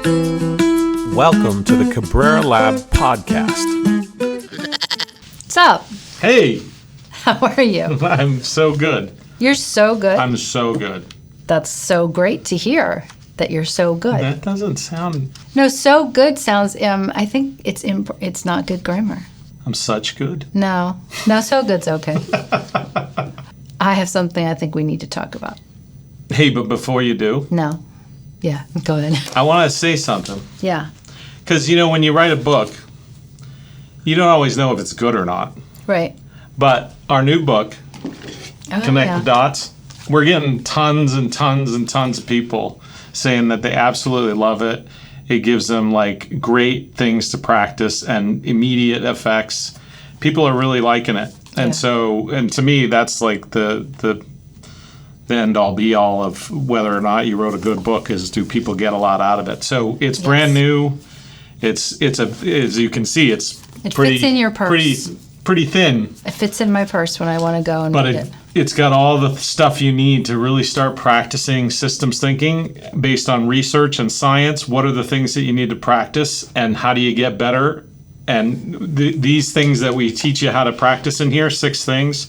Welcome to the Cabrera Lab podcast. What's up? Hey, How are you? I'm so good. You're so good. I'm so good. That's so great to hear that you're so good. That doesn't sound... No, so good sounds, I think it's not good grammar. I'm such good. No, so good's okay. I have something I think we need to talk about. Hey, but before you do, No. Yeah, go ahead. I want to say something. Yeah, Because, when you write a book, you don't always know if it's good or not. right. But our new book, Oh, Connect yeah. the Dots, we're getting tons and tons and tons of people saying that they absolutely love it. It gives them great things to practice and immediate effects. People are really liking it. And and to me, that's the end all be all of whether or not you wrote a good book is, do people get a lot out of it? So it's brand new. It's as you can see, it fits in your purse. Pretty thin. It fits in my purse when I want to go and read it. It's got all the stuff you need to really start practicing systems thinking based on research and science. What are the things that you need to practice, and how do you get better? And these things that we teach you how to practice in here, 6 things,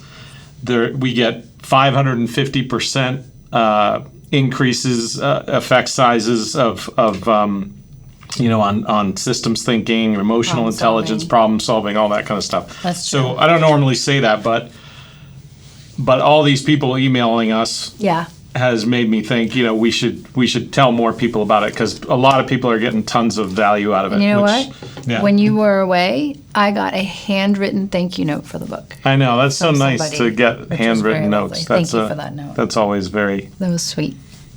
we get 550% increases, effect sizes on systems thinking, emotional intelligence, problem solving, all that kind of stuff. That's true. So I don't normally say that, but all these people emailing us has made me think, we should tell more people about it, because a lot of people are getting tons of value out of it. And you know what? Yeah. When you were away, I got a handwritten thank you note for the book. I know, that's so nice somebody, to get which was handwritten very notes. lovely. Thank you for that note. That's always very, That was sweet.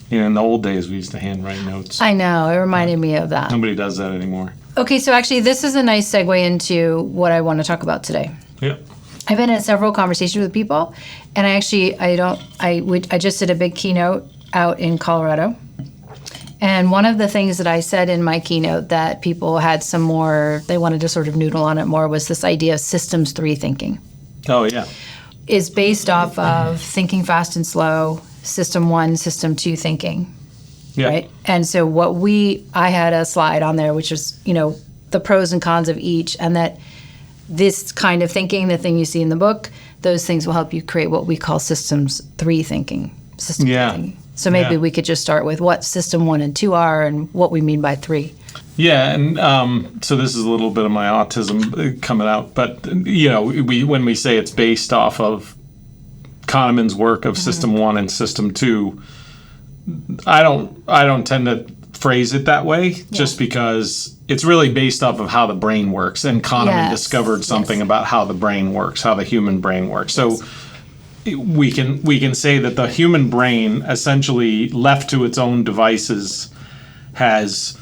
in the old days we used to handwrite notes. I know. It reminded me of that. Nobody does that anymore. Okay, so actually this is a nice segue into what I want to talk about today. Yeah. I've been in several conversations with people, and I just did a big keynote out in Colorado. And one of the things that I said in my keynote that people had they wanted to sort of noodle on it more, was this idea of systems 3 thinking. Oh, yeah. Is based off of thinking fast and slow, system 1, system 2 thinking. Yeah. Right? And so I had a slide on there, which is, the pros and cons of each, and that this kind of thinking, the thing you see in the book, those things will help you create what we call systems 3 thinking. Thinking. So maybe we could just start with what system 1 and 2 are and what we mean by 3. Yeah, and so this is a little bit of my autism coming out, but when we say it's based off of Kahneman's work of System 1 and System 2, I don't tend to phrase it that way, just because it's really based off of how the brain works, and Kahneman discovered something about how the brain works, how the human brain works. So we can say that the human brain, essentially left to its own devices, has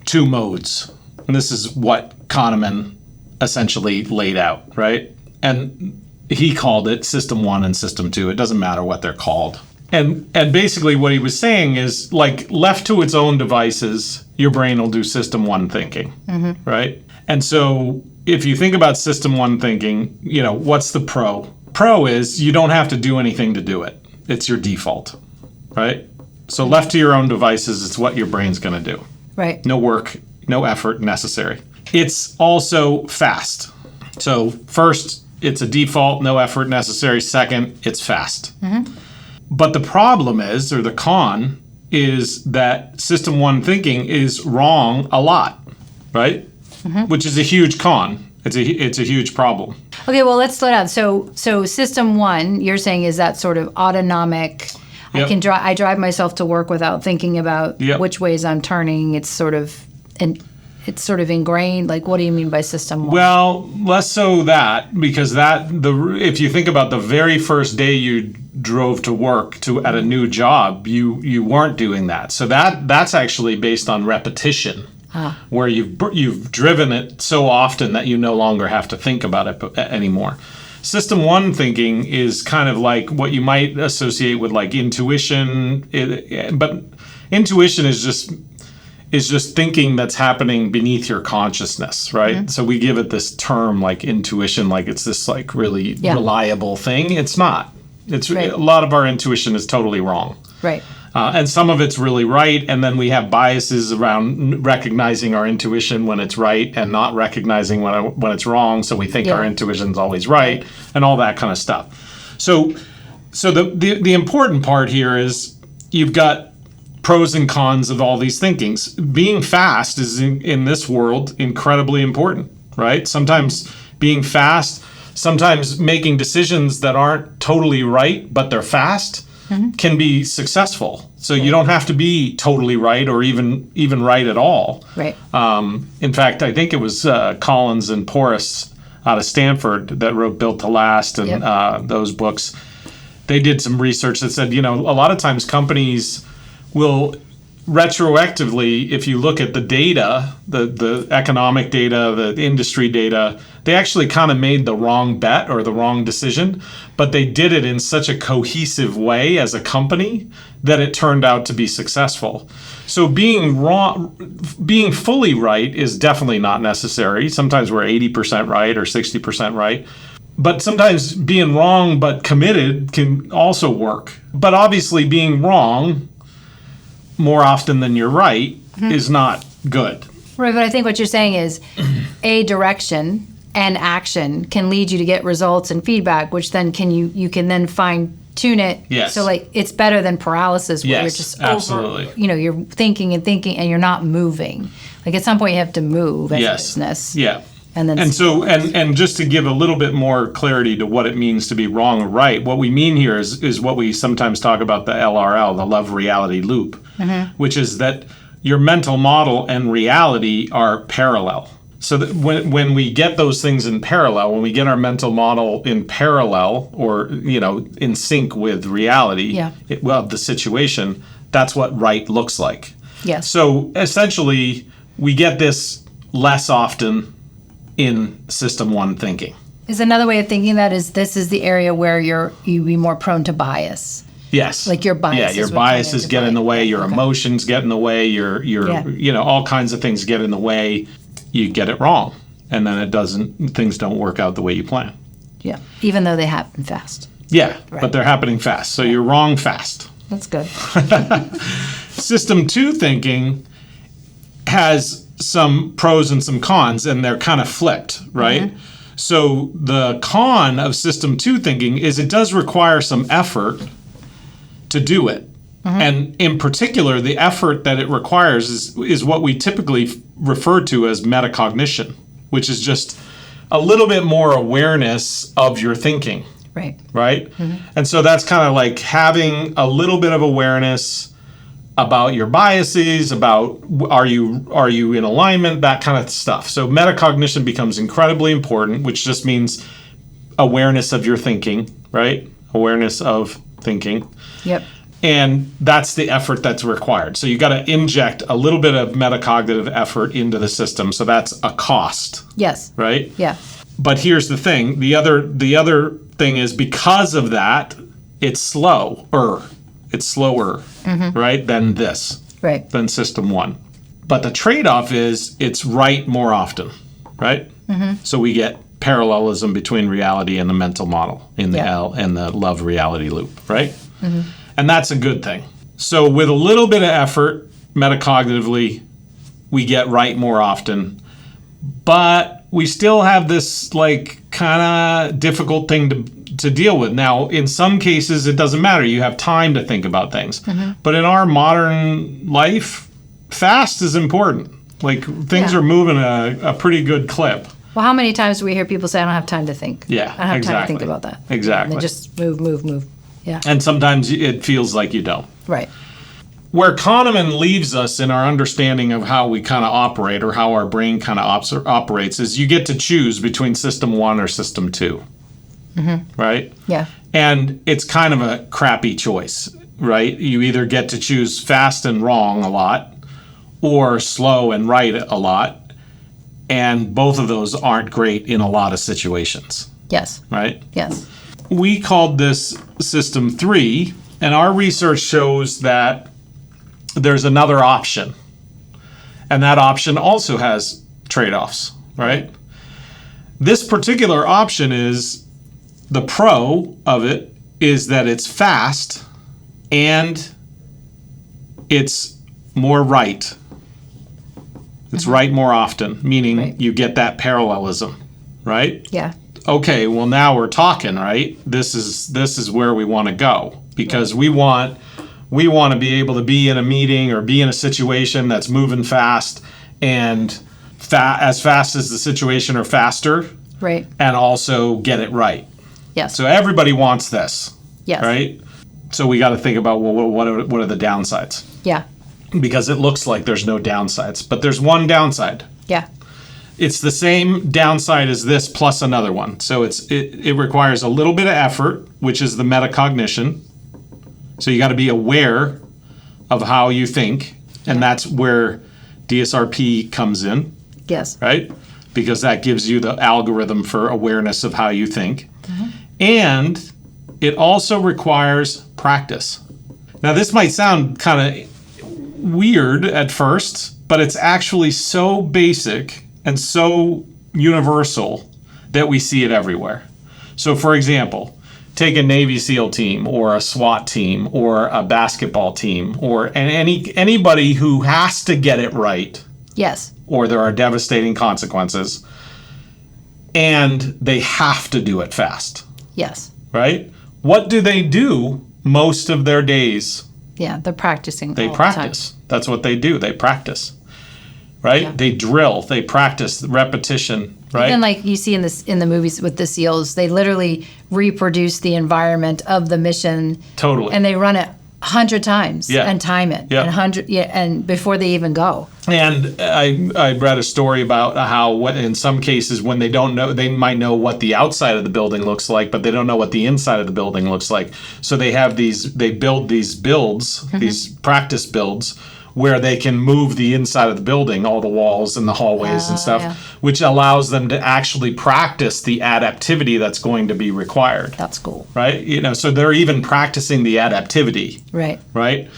2 modes. And this is what Kahneman essentially laid out, right? And he called it System 1 and System 2. It doesn't matter what they're called. And basically what he was saying is, left to its own devices, your brain will do System 1 thinking, right? And so if you think about System 1 thinking, what's the pro? Pro is you don't have to do anything to do it. It's your default, right? So left to your own devices, it's what your brain's going to do. Right. No work, no effort necessary. It's also fast. So first, it's a default, no effort necessary. Second, it's fast. But the problem is, or the con, is that System 1 thinking is wrong a lot, right? Which is a huge con. It's a huge problem. Okay, well, let's slow down. So system 1, you're saying, is that sort of autonomic? Yep. I drive myself to work without thinking about which ways I'm turning. It's sort of ingrained. What do you mean by system 1? Well, less so that, because if you think about the very first day you drove to work at a new job, you weren't doing that. So that's actually based on repetition. Where you've driven it so often that you no longer have to think about it anymore. System 1 thinking is kind of like what you might associate with intuition, but intuition is just thinking that's happening beneath your consciousness, right? So we give it this term intuition, it's this really reliable thing. It's not. It's a lot of our intuition is totally wrong. Right. And some of it's really right, and then we have biases around recognizing our intuition when it's right and not recognizing when it's wrong, so we think our intuition's always right, and all that kind of stuff. So the important part here is you've got pros and cons of all these thinkings. Being fast is, in this world, incredibly important, right? Sometimes being fast, sometimes making decisions that aren't totally right, but they're fast, can be successful. So you don't have to be totally right or even right at all. Right. In fact, I think it was Collins and Porras out of Stanford that wrote Built to Last and those books. They did some research that said, a lot of times companies will retroactively, if you look at the data, the economic data, the industry data, they actually kind of made the wrong bet or the wrong decision, but they did it in such a cohesive way as a company that it turned out to be successful. So being fully right is definitely not necessary. Sometimes we're 80% right or 60% right. But sometimes being wrong but committed can also work. But obviously being wrong more often than you're right is not good. Right, but I think what you're saying is a direction and action can lead you to get results and feedback, which then you can then fine tune it. Yes. So it's better than paralysis where you're just absolutely. You're thinking and you're not moving. Like at some point you have to move as a business. Yeah. And just to give a little bit more clarity to what it means to be wrong or right, what we mean here is what we sometimes talk about the LRL, the love reality loop, which is that your mental model and reality are parallel. So that when we get those things in parallel, when we get our mental model in parallel or in sync with reality of the situation, that's what right looks like. Yes. So essentially, we get this less often in system one thinking. Is another way of thinking that is this is the area where you'd be more prone to bias. Yes. Like your biases. Yeah, your biases get in the way, your emotions get in the way, your all kinds of things get in the way. You get it wrong, and then things don't work out the way you plan. Yeah, even though they happen fast. Yeah, but they're happening fast, so you're wrong fast. That's good. System two thinking has some pros and some cons, and they're kind of flipped, right? So the con of system two thinking is it does require some effort to do it. And in particular, the effort that it requires is what we typically refer to as metacognition, which is just a little bit more awareness of your thinking. Right? And so that's kind of like having a little bit of awareness about your biases, about are you in alignment, that kind of stuff. So metacognition becomes incredibly important, which just means awareness of your thinking, right? Awareness of thinking. Yep. And that's the effort that's required. So you got to inject a little bit of metacognitive effort into the system. So that's a cost. Yes. Right? Yeah. But here's the thing. The other thing is because of that, it's slower. It's slower, right, than this. Right. Than system one. But the trade-off is it's right more often, right? So we get parallelism between reality and the mental model in the L and the love reality loop, right? And that's a good thing. So with a little bit of effort, metacognitively, we get right more often. But we still have this kind of difficult thing to deal with. Now, in some cases, it doesn't matter. You have time to think about things. But in our modern life, fast is important. Things are moving a pretty good clip. Well, how many times do we hear people say, I don't have time to think? Yeah, I don't have time to think about that. Exactly. And they just move. Yeah. And sometimes it feels like you don't. Right. Where Kahneman leaves us in our understanding of how we kind of operate or how our brain kind of operates is you get to choose between system one or system two. Right? Yeah. And it's kind of a crappy choice, right? You either get to choose fast and wrong a lot or slow and right a lot. And both of those aren't great in a lot of situations. Yes. Right? Yes. We called this system 3, and our research shows that there's another option. And that option also has trade-offs, right? This particular option is, the pro of it is that it's fast and it's more right. It's right more often, meaning you get that parallelism, right? Yeah. Okay, well now we're talking, right? This is where we want to go, because we want to be able to be in a meeting or be in a situation that's moving fast and as fast as the situation or faster, Right. and also get it right. Yes. So everybody wants this, Yes. right? So we got to think about, well, what are the downsides? Yeah. Because it looks like there's no downsides, but there's one downside. Yeah. It's the same downside as this plus another one. So it requires a little bit of effort, which is the metacognition. So you got to be aware of how you think, and that's where DSRP comes in, Yes. right? Because that gives you the algorithm for awareness of how you think. And it also requires practice. Now, this might sound kind of weird at first, but it's actually so basic and so universal that we see it everywhere. So, for example, take a Navy SEAL team or a SWAT team or a basketball team or anybody who has to get it right, Yes. or there are devastating consequences, and they have to do it fast, Yes. right? What do they do most of their days? Yeah. They're practicing. They all practice. That's what they do. They practice, right? Yeah. They drill. They practice repetition, right? Even like you see in the movies with the SEALs, they literally reproduce the environment of the mission. Totally. And they run it 100 times Yeah. and time it. Yeah. And 100 and before they even go. And I read a story about how in some cases when they don't know, they might know what the outside of the building looks like, but they don't know what the inside of the building looks like. So they build these builds, these practice builds, where they can move the inside of the building, all the walls and the hallways and stuff, yeah. which allows them to actually practice the adaptivity that's going to be required. That's cool. Right? So they're even practicing the adaptivity. Right. Right?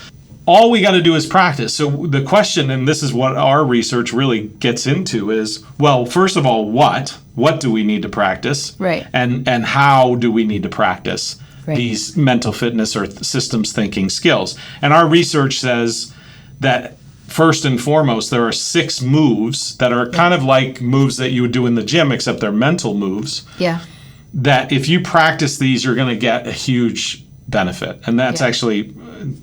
All we got to do is practice. So the question, and this is what our research really gets into, is, well, first of all, what do we need to practice? Right. And how do we need to practice Right. these mental fitness or systems thinking skills? And our research says that first and foremost, there are 6 moves that are kind of like moves that you would do in the gym, except they're mental moves. Yeah. That if you practice these, you're going to get a huge benefit. And that's actually,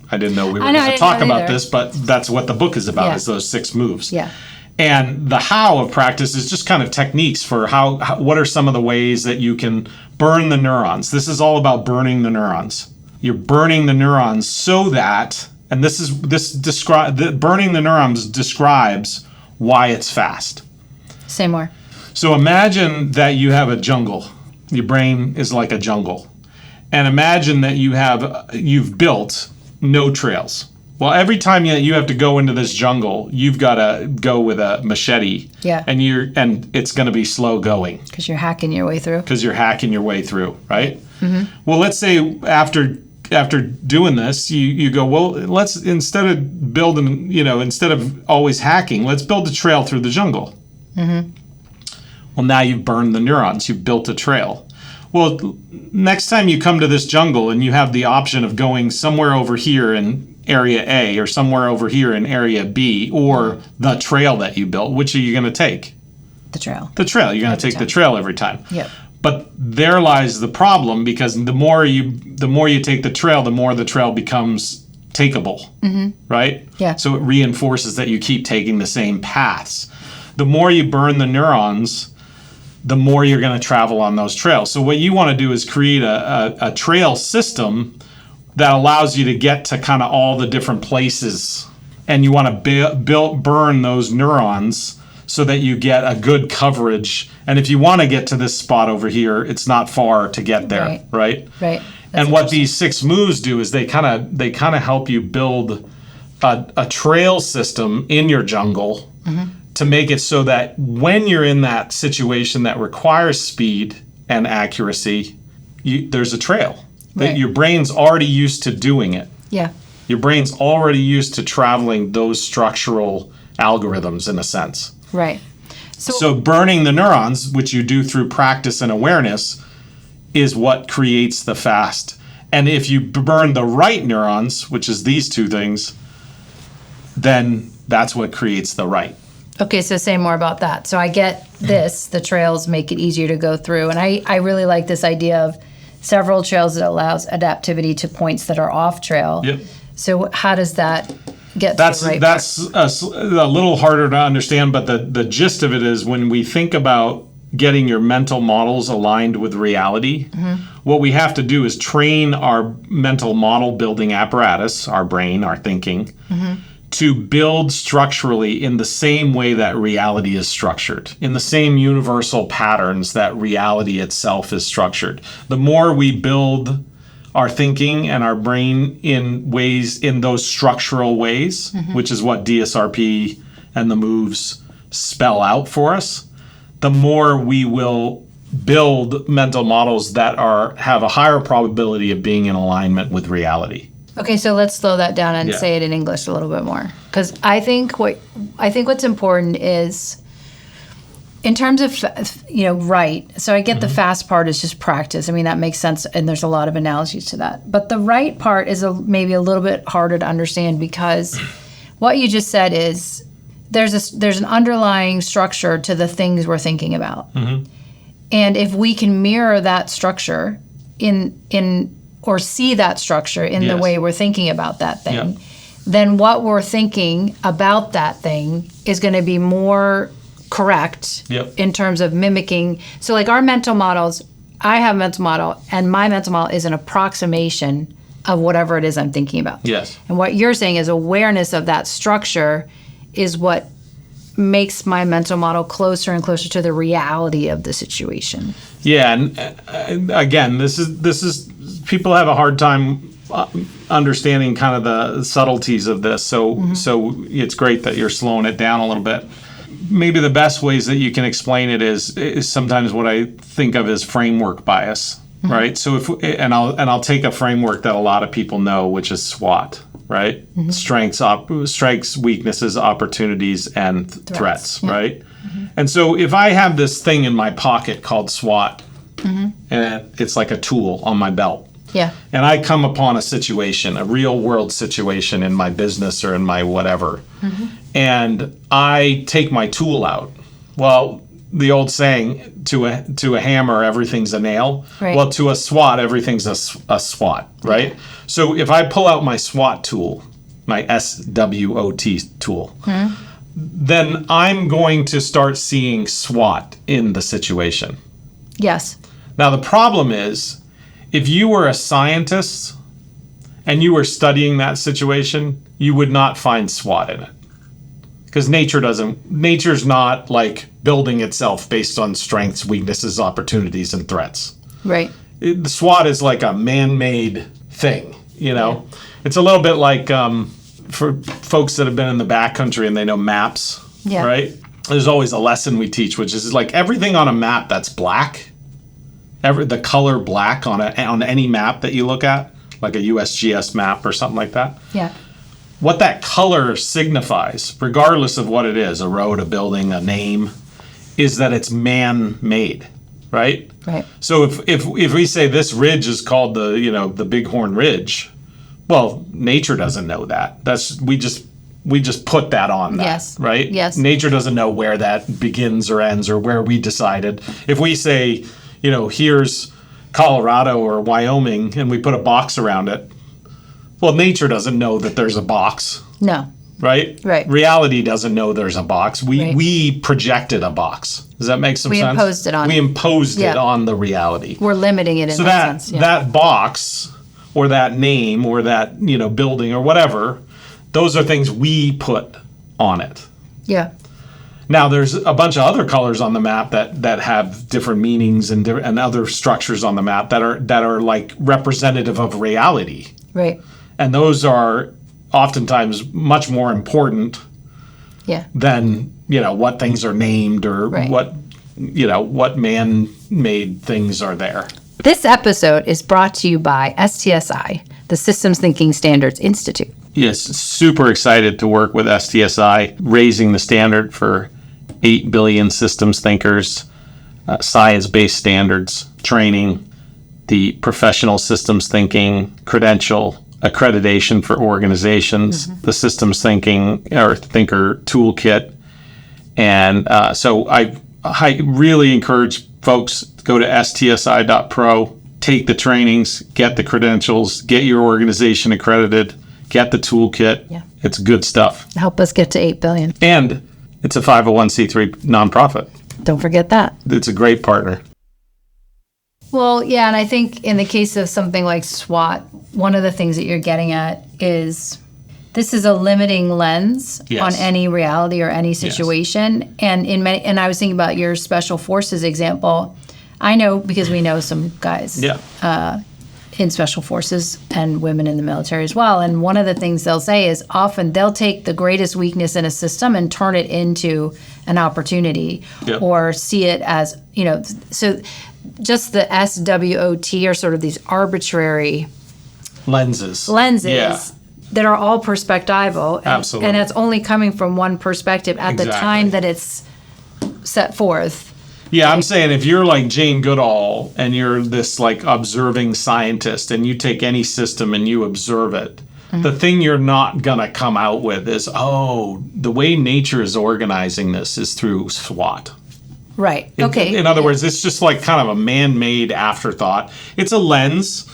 I didn't know we were going to talk about this, but that's what the book is about, is those 6 moves. Yeah. And the how of practice is just kind of techniques for how what are some of the ways that you can burn the neurons. This is all about burning the neurons. You're burning the neurons so that, and burning the neurons describes why it's fast. Say more. So imagine that you have a jungle. Your brain is like a jungle. And imagine that you've built no trails. Well, every time you have to go into this jungle, you've got to go with a machete. Yeah. And it's going to be slow going. Because you're hacking your way through. Because you're hacking your way through, right? Mm-hmm. Well, let's say after doing this, you go, well, let's, instead of always hacking, let's build a trail through the jungle. Mm-hmm. Well, now you've burned the neurons. You've built a trail. Well, next time you come to this jungle and you have the option of going somewhere over here in area A or somewhere over here in area B, or the trail that you built, which are you going to take? The trail. The trail. You're going to take the trail every time. Yep. But there lies the problem, because the more you take the trail, the more the trail becomes takeable, right? Yeah. So it reinforces that you keep taking the same paths. The more you burn the neurons, the more you're going to travel on those trails. So what you want to do is create a trail system that allows you to get to kind of all the different places, and you want to burn those neurons so that you get a good coverage. And if you want to get to this spot over here, it's not far to get there, right? Right. And what these 6 moves do is they kind of help you build a trail system in your jungle to make it so that when you're in that situation that requires speed and accuracy, there's a trail. That your brain's already used to doing it. Yeah. Your brain's already used to traveling those structural algorithms in a sense. Right. So burning the neurons, which you do through practice and awareness, is what creates the fast. And if you burn the right neurons, which is these 2 things, then that's what creates the right. Okay, so say more about that. So I get this, the trails make it easier to go through. And I really like this idea of several trails that allows adaptivity to points that are off trail. Yep. So how does that get That's to the right that's a little harder to understand, but the gist of it is when we think about getting your mental models aligned with reality, what we have to do is train our mental model building apparatus, our brain, our thinking, to build structurally in the same way that reality is structured, in the same universal patterns that reality itself is structured. The more we build our thinking and our brain in those structural ways, which is what DSRP and the moves spell out for us, the more we will build mental models that have a higher probability of being in alignment with reality. Okay, so let's slow that down and say it in English a little bit more, because I think what's important is in terms of right. So I get the fast part is just practice. I mean, that makes sense, and there's a lot of analogies to that. But the right part is maybe a little bit harder to understand, because what you just said is there's an underlying structure to the things we're thinking about, and if we can mirror that structure or see that structure in the way we're thinking about that thing, then what we're thinking about that thing is going to be more correct in terms of mimicking. So like our mental models, I have a mental model, and my mental model is an approximation of whatever it is I'm thinking about. Yes. And what you're saying is awareness of that structure is what makes my mental model closer and closer to the reality of the situation. Yeah, and again, this is people have a hard time understanding kind of the subtleties of this. So it's great that you're slowing it down a little bit. Maybe the best ways that you can explain it is sometimes what I think of as framework bias, right? So I'll take a framework that a lot of people know, which is SWOT, right? Strengths, weaknesses, opportunities, and threats, right? And so if I have this thing in my pocket called SWOT, and it's like a tool on my belt, and I come upon a situation, a real world situation in my business or in my whatever, and I take my tool out. Well, the old saying, to a hammer, everything's a nail. Right. Well, to a SWOT, everything's a SWOT, right? So if I pull out my SWOT tool, my SWOT tool, then I'm going to start seeing SWOT in the situation. Yes. Now, the problem is, if you were a scientist and you were studying that situation, you would not find SWOT in it. Because nature's not like building itself based on strengths, weaknesses, opportunities, and threats. Right. The SWOT is like a man-made thing, It's a little bit like for folks that have been in the backcountry and they know maps, right? There's always a lesson we teach, which is like everything on a map that's black, the color black on any map that you look at, like a USGS map or something like that. Yeah. What that color signifies, regardless of what it is, a road, a building, a name, is that it's man-made, right? Right. So if we say this ridge is called the Bighorn Ridge, well, nature doesn't know that. We just put that on that, right? Yes. Nature doesn't know where that begins or ends or where we decided. If we say, here's Colorado or Wyoming, and we put a box around it, well, nature doesn't know that there's a box. No. Right? Right. Reality doesn't know there's a box. We projected a box. Does that make some sense? We imposed it on. We imposed it on the reality. We're limiting it in that sense. That box or that name or that, building or whatever, those are things we put on it. Yeah. Now, there's a bunch of other colors on the map that have different meanings and other structures on the map that are like representative of reality. Right. And those are oftentimes much more important than, what things are named or what man-made things are there. This episode is brought to you by STSI, the Systems Thinking Standards Institute. Yes, super excited to work with STSI, raising the standard for 8 billion systems thinkers, science-based standards, training, the professional systems thinking credential, accreditation for organizations, the systems thinking or thinker toolkit. And so I really encourage folks to go to stsi.pro, take the trainings, get the credentials, get your organization accredited, get the toolkit. Yeah. It's good stuff. Help us get to 8 billion. And it's a 501c3 nonprofit. Don't forget that. It's a great partner. Well, yeah, and I think in the case of something like SWOT, one of the things that you're getting at is this is a limiting lens on any reality or any situation. And and I was thinking about your special forces example. I know because we know some guys in special forces and women in the military as well. And one of the things they'll say is often they'll take the greatest weakness in a system and turn it into an opportunity or see it as, so just the SWOT are sort of these arbitrary lenses that are all perspectival. Absolutely. And it's only coming from one perspective at the time that it's set forth. Yeah, I'm saying if you're like Jane Goodall and you're this like observing scientist and you take any system and you observe it, the thing you're not going to come out with is, the way nature is organizing this is through SWOT. Right. Okay. In other words, it's just like kind of a man-made afterthought. It's a lens.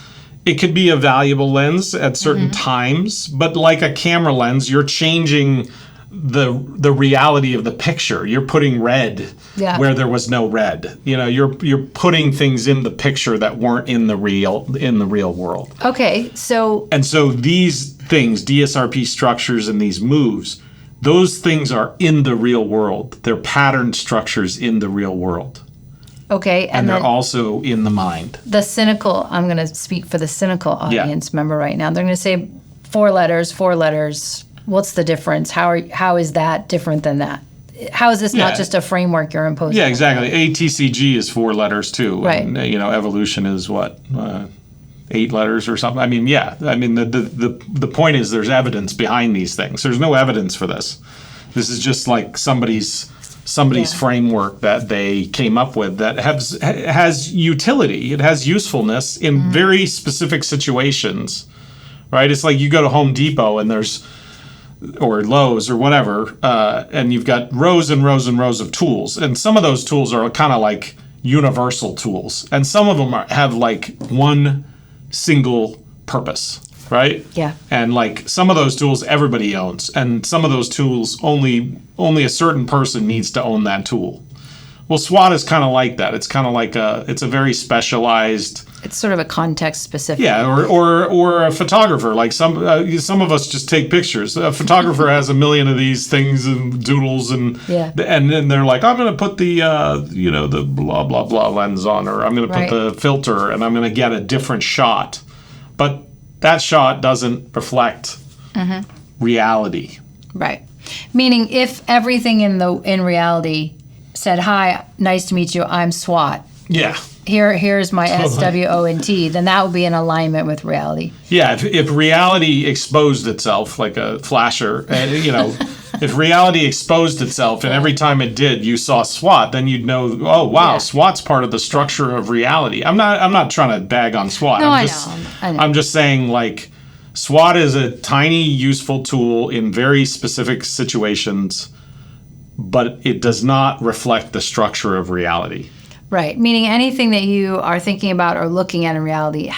It could be a valuable lens at certain times, but like a camera lens, you're changing the reality of the picture. You're putting red where there was no red. You're putting things in the picture that weren't in the real world. Okay. So these things, DSRP structures and these moves, those things are in the real world. They're patterned structures in the real world. Okay. And they're also in the mind. The cynical, I'm going to speak for the cynical audience member right now. They're going to say 4 letters. What's the difference? How is that different than that? How is this not just a framework you're imposing? Yeah, exactly. ATCG is 4 letters too. Right. And, evolution is what? 8 letters or something. I mean, the point is there's evidence behind these things. There's no evidence for this. This is just like somebody's framework that they came up with that has utility. It has usefulness in very specific situations, right? It's like you go to Home Depot and or Lowe's or whatever, and you've got rows and rows and rows of tools. And some of those tools are kind of like universal tools. And some of them have like one single purpose, right? Yeah. And like some of those tools everybody owns. And some of those tools only a certain person needs to own that tool. Well, SWOT is kind of like that. It's kind of like it's a very specialized. It's sort of a context specific. Yeah, or a photographer. Like some of us just take pictures. A photographer has a million of these things and doodles and then they're like, I'm going to put the the blah blah blah lens on, or I'm going to put the filter, and I'm going to get a different shot. But that shot doesn't reflect reality. Right. Meaning, if everything in reality said, "Hi, nice to meet you. I'm SWOT." Yeah. Here's my SWOT, then that would be in alignment with reality. Yeah, if reality exposed itself like a flasher, if reality exposed itself and every time it did you saw SWOT, then you'd know, oh wow, SWOT's part of the structure of reality. I'm not trying to bag on SWOT. No, I know. I'm just saying like SWOT is a tiny useful tool in very specific situations, but it does not reflect the structure of reality. Right. Meaning anything that you are thinking about or looking at in reality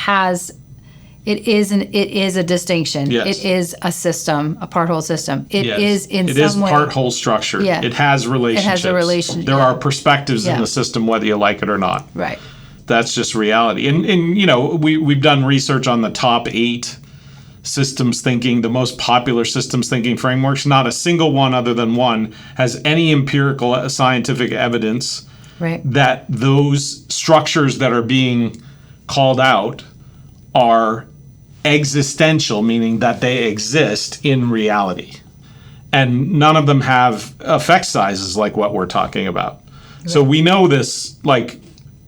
it is a distinction. Yes. It is a system, a part-whole system. It is part-whole structure. Yeah. It has relationships. It has a relationship. There are perspectives in the system, whether you like it or not. Right. That's just reality. And we've done research on the top 8 systems thinking, the most popular systems thinking frameworks. Not a single one other than one has any empirical scientific evidence that those structures that are being called out are existential, meaning that they exist in reality. And none of them have effect sizes like what we're talking about. Right. So we know this like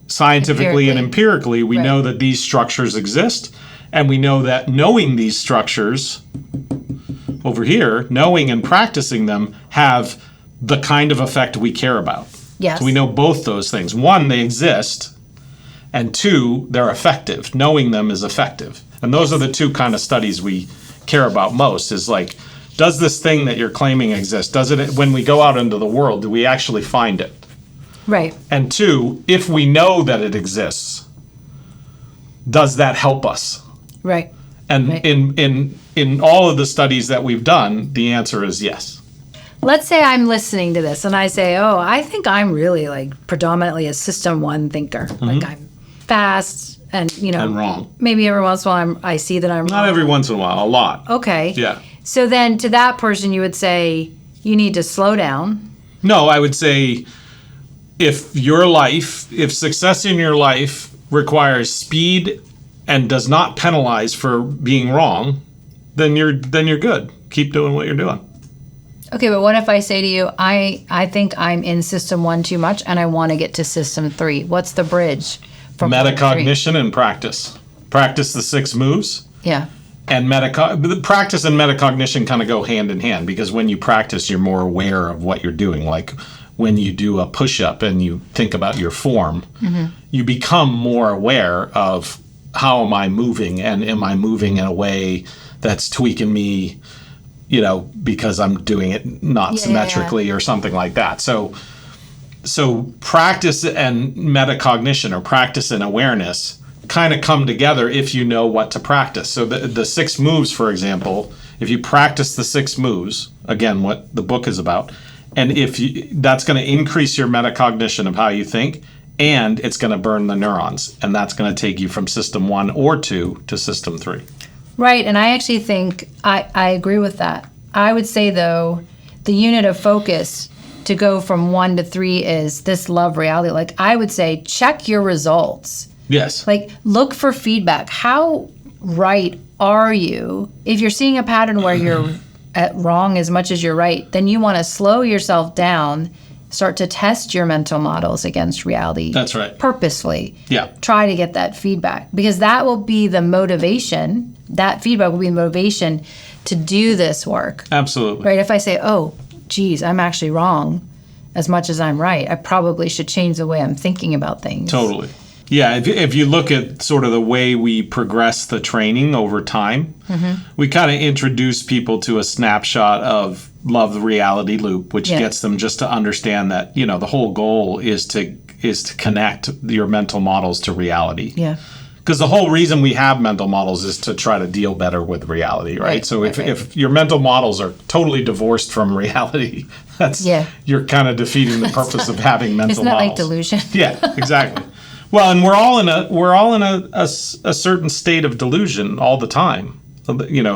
scientifically and empirically, we know that these structures exist. And we know that knowing these structures over here, knowing and practicing them, have the kind of effect we care about. Yes. So we know both those things. One, they exist. And 2, they're effective. Knowing them is effective. And those are the 2 kind of studies we care about most, is like, does this thing that you're claiming exist? Does it, when we go out into the world, do we actually find it? Right. And 2, if we know that it exists, does that help us? Right. And right. in all of the studies that we've done, the answer is yes. Let's say I'm listening to this and I say, oh, I think I'm really like predominantly a system 1 thinker. Like I'm fast and, And wrong. Maybe every once in a while I see that I'm Not wrong. every once in a while, a lot. Okay. Yeah. So then to that person, you would say, you need to slow down. No, I would say if success in your life requires speed and does not penalize for being wrong, then you're good. Keep doing what you're doing. Okay, but what if I say to you, I think I'm in system 1 too much and I want to get to system 3? What's the bridge from Metacognition and practice. Practice the 6 moves. Yeah. And practice and metacognition kind of go hand in hand, because when you practice, you're more aware of what you're doing. Like when you do a push-up and you think about your form, you become more aware of how am I moving, and am I moving in a way that's tweaking me, because I'm doing it not symmetrically or something like that. So practice and metacognition, or practice and awareness, kind of come together if you know what to practice. So the 6 moves, for example, if you practice the 6 moves, again, what the book is about, and that's going to increase your metacognition of how you think, and it's going to burn the neurons, and that's going to take you from system 1 or 2 to system 3. Right, and I actually think I agree with that. I would say, though, the unit of focus to go from 1 to 3 is this love reality. Like, I would say, check your results. Yes. Like, look for feedback. How right are you? If you're seeing a pattern where you're wrong as much as you're right, then you want to slow yourself down, start to test your mental models against reality. That's right. Purposefully. Yeah. Try to get that feedback, because that will be the motivation. That feedback will be the motivation to do this work. Absolutely. Right? If I say, oh, geez, I'm actually wrong as much as I'm right, I probably should change the way I'm thinking about things. Totally. Yeah, if you look at sort of the way we progress the training over time, we kind of introduce people to a snapshot of love the reality loop, which gets them just to understand that, the whole goal is to connect your mental models to reality. Yeah. Because the whole reason we have mental models is to try to deal better with reality, right? So if your mental models are totally divorced from reality, you're kind of defeating the purpose of having mental models. Isn't that like delusion? Yeah, exactly. Well, and we're all in a certain state of delusion all the time.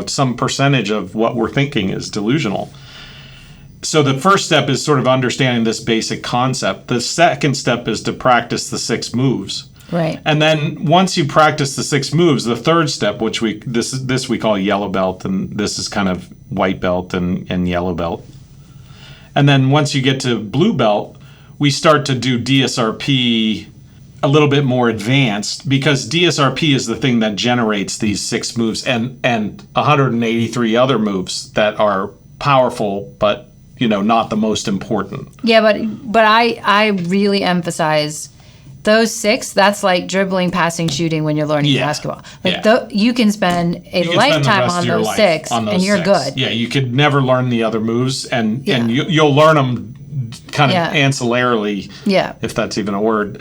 Some percentage of what we're thinking is delusional. So the first step is sort of understanding this basic concept. The second step is to practice the 6 moves. Right. And then once you practice the 6 moves, the third step, which we call yellow belt, and this is kind of white belt and yellow belt. And then once you get to blue belt, we start to do DSRP a little bit more advanced, because DSRP is the thing that generates these 6 moves and 183 other moves that are powerful, but not the most important. Yeah, but I really emphasize those 6. That's like dribbling, passing, shooting when you're learning basketball. Like you can spend a lifetime on those 6, and you're good. Yeah, you could never learn the other moves, and you'll learn them kind of ancillarily, if that's even a word,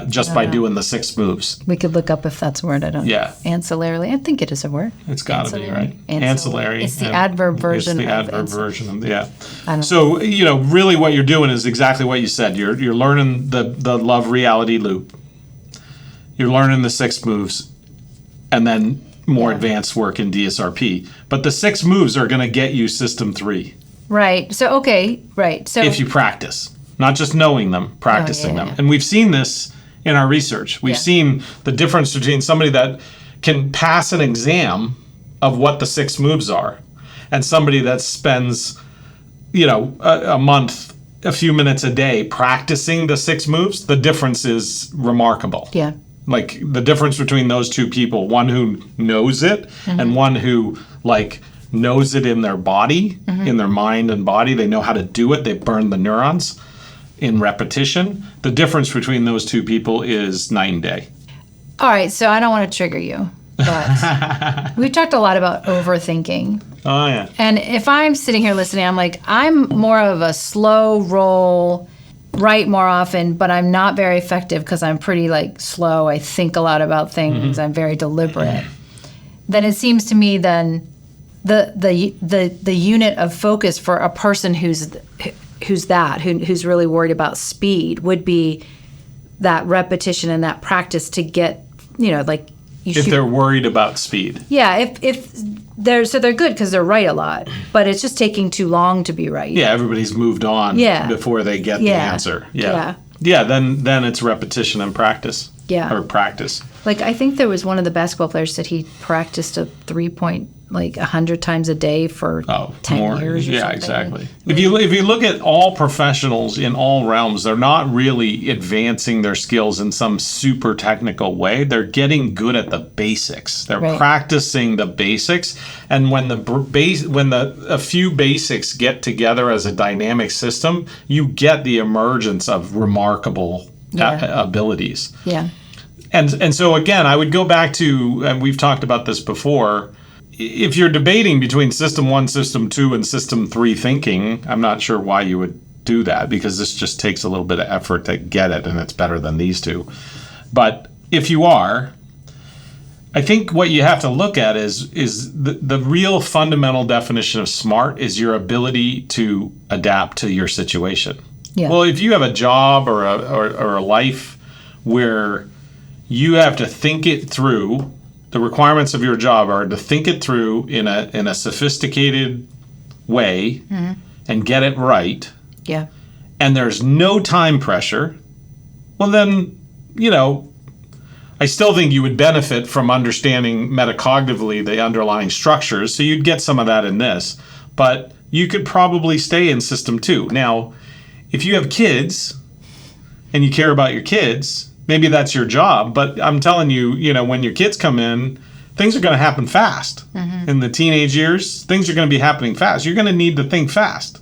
just by doing the 6 moves. We could look up if that's a word. I don't know. Yeah. Ancillarily. I think it is a word. It's got to be, right? Ancillary. It's the adverb version. It's the adverb version of, So, really what you're doing is exactly what you said. You're learning the love reality loop. You're learning the 6 moves, and then more advanced work in DSRP. But the 6 moves are going to get you system 3. Right. So, right. So if you practice, not just knowing them, practicing them. And we've seen this in our research. We've seen the difference between somebody that can pass an exam of what the 6 moves are and somebody that spends, a month, a few minutes a day practicing the 6 moves. The difference is remarkable. Yeah. Like the difference between those 2 people, one who knows it and one who knows it in their body, in their mind and body. They know how to do it. They burn the neurons in repetition. The difference between those 2 people is night and day. All right, so I don't want to trigger you, but we've talked a lot about overthinking. Oh, yeah. And if I'm sitting here listening, I'm like, I'm more of a slow roll, write more often, but I'm not very effective because I'm pretty like slow. I think a lot about things. I'm very deliberate. Then it seems to me then the unit of focus for a person who's really worried about speed would be that repetition and that practice to get, like if they're worried about speed. Yeah, if they're good because they're right a lot, but it's just taking too long to be right. Yeah, everybody's moved on before they get the answer. Yeah. Then it's repetition and practice. Yeah. Or practice. Like I think there was one of the basketball players said he practiced a 3-point 100 times a day for 10 years or yeah, something. Exactly. If you look at all professionals in all realms, they're not really advancing their skills in some super technical way. They're getting good at the basics. They're practicing the basics, and when a few basics get together as a dynamic system, you get the emergence of remarkable abilities. Yeah. And so again, I would go back to, and we've talked about this before, if you're debating between System 1, System 2, and System 3 thinking, I'm not sure why you would do that, because this just takes a little bit of effort to get it, and it's better than these two. But if you are, I think what you have to look at is the real fundamental definition of smart is your ability to adapt to your situation. Yeah. Well, if you have a job or a life where you have to think it through, the requirements of your job are to think it through in a sophisticated way and get it right. Yeah. And there's no time pressure. Well, then, I still think you would benefit from understanding metacognitively the underlying structures. So you'd get some of that in this. But you could probably stay in System 2. Now, if you have kids and you care about your kids, maybe that's your job, but I'm telling you, when your kids come in, things are going to happen fast. In the teenage years, things are going to be happening fast. You're going to need to think fast.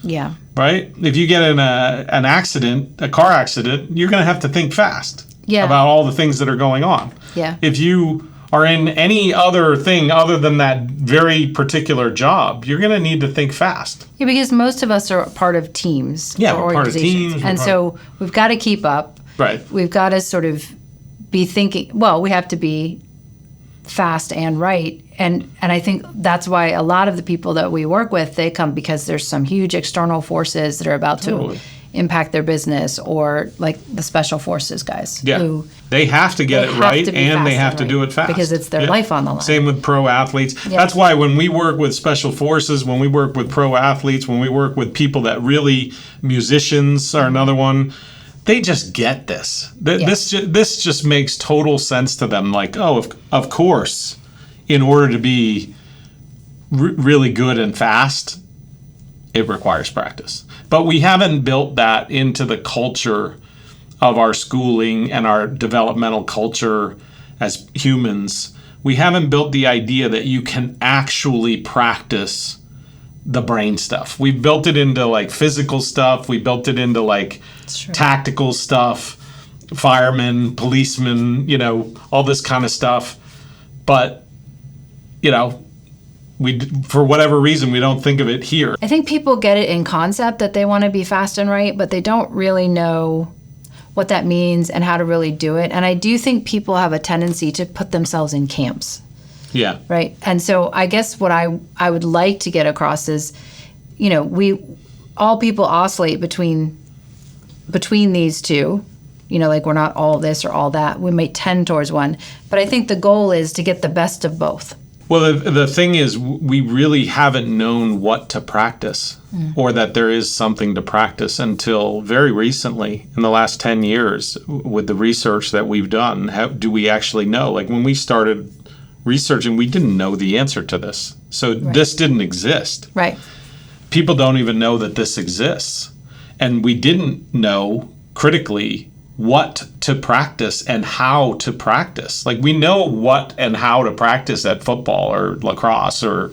Yeah. Right? If you get in an accident, a car accident, you're going to have to think fast about all the things that are going on. Yeah. If you are in any other thing other than that very particular job, you're going to need to think fast. Yeah, because most of us are part of teams. Yeah, or we're part of teams. And so we've got to keep up. Right. We've got to sort of be thinking, we have to be fast and right. And I think that's why a lot of the people that we work with, they come because there's some huge external forces that are about to impact their business, or like the special forces guys. Yeah. Who they have to get it right, and they have to do it fast. Because it's their life on the line. Same with pro athletes. Yeah. That's why when we work with special forces, when we work with pro athletes, when we work with people that really, musicians are another one, they just get this. This just makes total sense to them. Like, of course, in order to be really good and fast, it requires practice. But we haven't built that into the culture of our schooling and our developmental culture as humans. We haven't built the idea that you can actually practice the brain stuff. We've built it into physical stuff. We built it into tactical stuff, firemen, policemen, all this kind of stuff. But, we, for whatever reason, we don't think of it here. I think people get it in concept that they want to be fast and right, but they don't really know what that means and how to really do it. And I do think people have a tendency to put themselves in camps. Yeah. Right. And so I guess what I would like to get across is, all people oscillate between these two. We're not all this or all that. We may tend towards one. But I think the goal is to get the best of both. Well, the thing is, we really haven't known what to practice or that there is something to practice until very recently, in the last 10 years, with the research that we've done. How do we actually know? When we started researching, we didn't know the answer to this. So this didn't exist. Right. People don't even know that this exists. And we didn't know critically what to practice and how to practice. We know what and how to practice at football or lacrosse, or,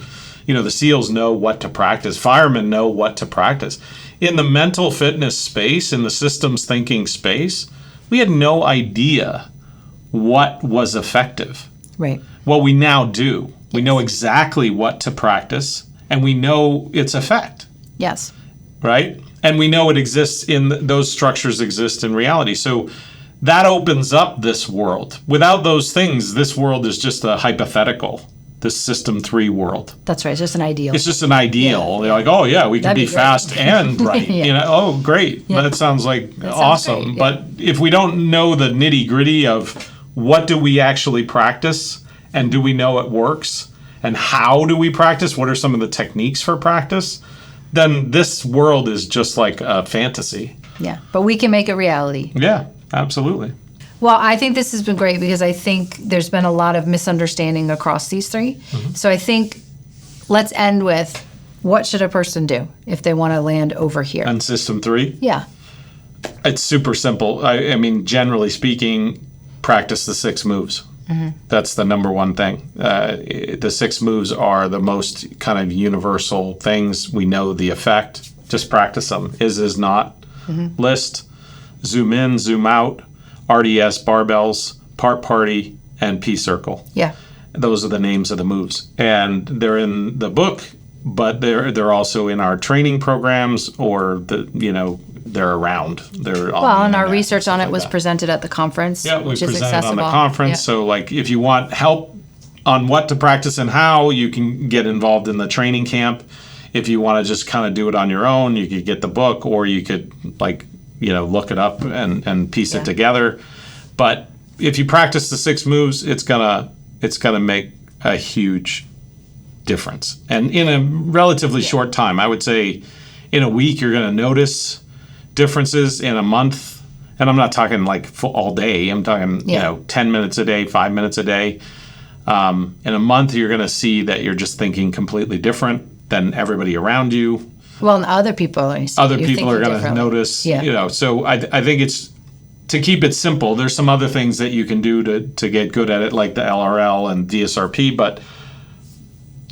the SEALs know what to practice. Firemen know what to practice. In the mental fitness space, in the systems thinking space, we had no idea what was effective. Right. Well, we now do. We know exactly what to practice, and we know its effect. Yes. Right? And we know it exists those structures exist in reality. So that opens up this world. Without those things, this world is just a hypothetical, this system 3 world. That's right. It's just an ideal. It's just an ideal. They're like, oh, yeah, we can be fast and right. Yeah. Oh, great. Yeah. That sounds like awesome. Great, yeah. But if we don't know the nitty gritty of what do we actually practice and do we know it works and how do we practice, what are some of the techniques for practice, then this world is just like a fantasy. Yeah. But we can make it reality. Yeah, absolutely. Well, I think this has been great because I think there's been a lot of misunderstanding across these 3. Mm-hmm. So I think let's end with what should a person do if they want to land over here? On system 3? Yeah. It's super simple. I mean, generally speaking, practice the 6 moves. Mm-hmm. That's the number one thing. The 6 moves are the most kind of universal things. We know the effect. Just practice them. Is, not, list, zoom in, zoom out, RDS, barbells, part party, and P-circle. Yeah. Those are the names of the moves. And they're in the book, but they're also in our training programs or they're around. They're and our research on it was presented at the conference, which is accessible. Yeah, we presented on the conference. Yeah. So, like, if you want help on what to practice and how, you can get involved in the training camp. If you want to just kind of do it on your own, you could get the book, or you could, look it up and piece it together. But if you practice the 6 moves, it's gonna make a huge difference. And in a relatively short time, I would say in a week, you're going to notice differences. In a month, and I'm not talking like all day, I'm talking 10 minutes a day, 5 minutes a day. In a month, you're going to see that you're just thinking completely different than everybody around you. Well, and other people are going to notice. Yeah. So I think it's, to keep it simple, there's some other things that you can do to get good at it, like the LRL and DSRP, but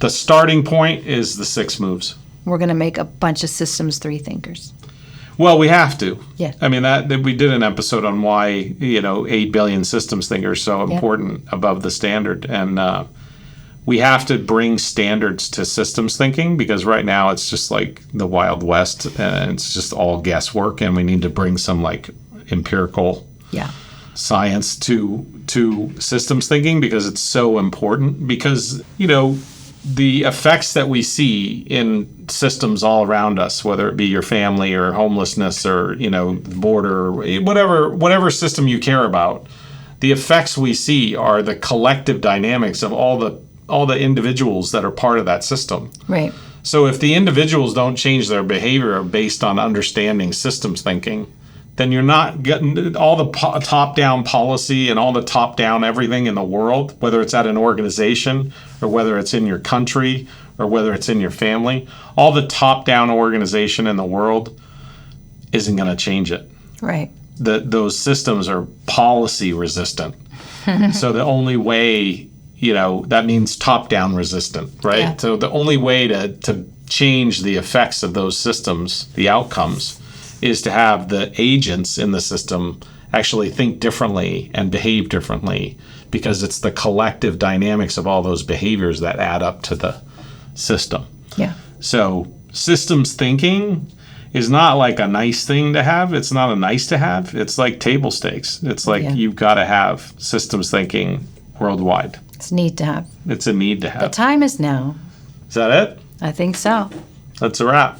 the starting point is the 6 moves. We're going to make a bunch of systems 3 thinkers. Well, we have to. Yeah. I mean, that we did an episode on why 8 billion systems thinkers so important above the standard, and we have to bring standards to systems thinking, because right now it's just like the Wild West and it's just all guesswork, and we need to bring some like empirical science to systems thinking, because it's so important. Because the effects that we see in systems all around us, whether it be your family or homelessness or the border, or whatever system you care about, the effects we see are the collective dynamics of all the individuals that are part of that system. Right. So if the individuals don't change their behavior based on understanding systems thinking, then you're not getting all the top-down policy and all the top-down everything in the world, whether it's at an organization or whether it's in your country or whether it's in your family. All the top-down organization in the world isn't going to change it. Right. Those systems are policy resistant. So the only way, that means top-down resistant, right? Yeah. So the only way to change the effects of those systems, the outcomes, is to have the agents in the system actually think differently and behave differently, because it's the collective dynamics of all those behaviors that add up to the system. Yeah. So systems thinking is not like a nice thing to have. It's not a nice to have. It's like table stakes. It's like you've got to have systems thinking worldwide. It's a need to have. It's a need to have. The time is now. Is that it? I think so. That's a wrap.